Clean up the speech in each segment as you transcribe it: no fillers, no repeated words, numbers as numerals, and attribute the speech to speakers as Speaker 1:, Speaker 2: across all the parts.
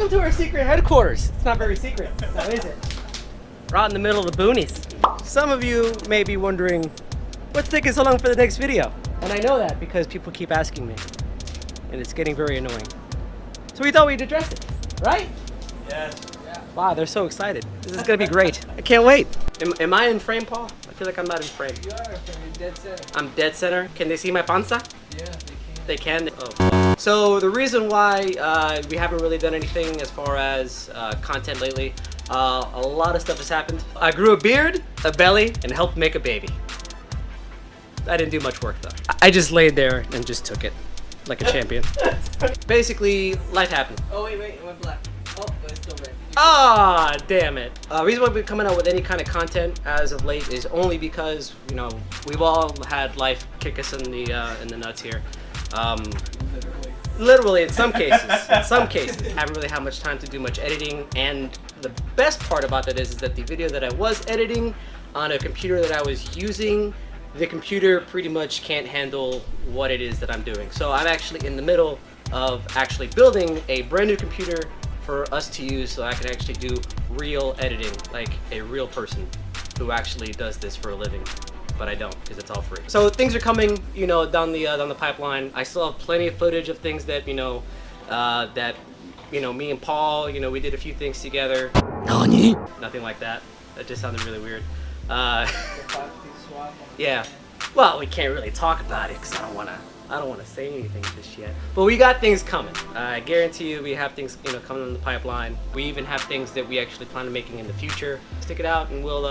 Speaker 1: Welcome to our secret headquarters. It's not very secret, now is it? We're out in the middle of the boonies. Some of you may be wondering, what's taking so long for the next video? And I know that because people keep asking me, and it's getting very annoying. So we thought we'd address it, right?
Speaker 2: Yes.
Speaker 1: Wow, they're so excited. This is gonna be great. I can't wait. Am I in frame, Paul? I feel like I'm not in frame.
Speaker 2: You are, you're dead center.
Speaker 1: I'm dead center. Can they see my panza?
Speaker 2: Yeah,
Speaker 1: They can? Oh. So the reason why we haven't really done anything as far as content lately, a lot of stuff has happened. I grew a beard, a belly, and helped make a baby. I didn't do much work though. I just laid there and just took it like a champion. Basically, life happened.
Speaker 2: Oh, wait, it went black. Oh, but it's still red.
Speaker 1: Ah, damn it. Reason why we're coming out with any kind of content as of late is only because, you know, we've all had life kick us in the nuts here. Literally in some cases. Haven't really had much time to do much editing, and the best part about that is that the video that I was editing on a computer that I was using, the computer pretty much can't handle what it is that I'm doing. So I'm actually in the middle of actually building a brand new computer for us to use so I can actually do real editing, like a real person who actually does this for a living. But I don't, because it's all free. So things are coming, you know, down the pipeline. I still have plenty of footage of things that, me and Paul, we did a few things together. Nani? Nothing like that. That just sounded really weird. Yeah. Well, we can't really talk about it because I don't wanna say anything just yet. But we got things coming. I guarantee you, we have things, coming in the pipeline. We even have things that we actually plan on making in the future. Stick it out, and we'll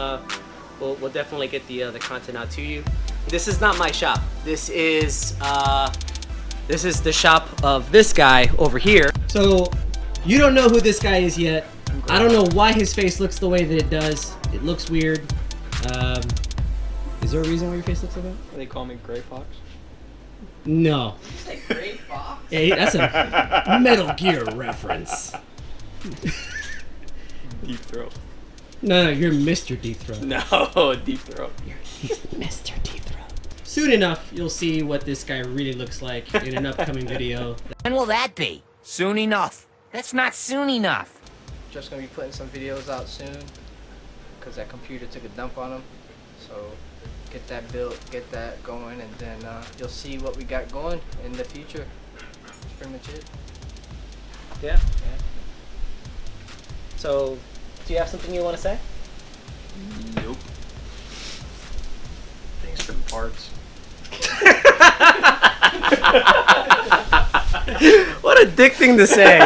Speaker 1: definitely get the content out to you. This is not my shop. This is the shop of this guy over here. So you don't know who this guy is yet. I don't know why his face looks the way that it does. It looks weird. Is there a reason why your face looks like that?
Speaker 2: They call me Gray Fox.
Speaker 1: No.
Speaker 2: You say Gray Fox?
Speaker 1: Hey, that's a Metal Gear reference.
Speaker 2: Deep Throat.
Speaker 1: No, you're Mr. Deep Throat.
Speaker 2: No, Deep Throat.
Speaker 1: You're Mr. Deep Throat. Soon enough, you'll see what this guy really looks like in an upcoming video.
Speaker 3: When will that be? Soon enough. That's not soon enough.
Speaker 2: Just gonna be putting some videos out soon, because that computer took a dump on them. So get that built, get that going, and then you'll see what we got going in the future. That's pretty much it.
Speaker 1: Yeah. So, do you have something you want to say?
Speaker 2: Nope. Thanks for the parts.
Speaker 1: What a dick thing to say.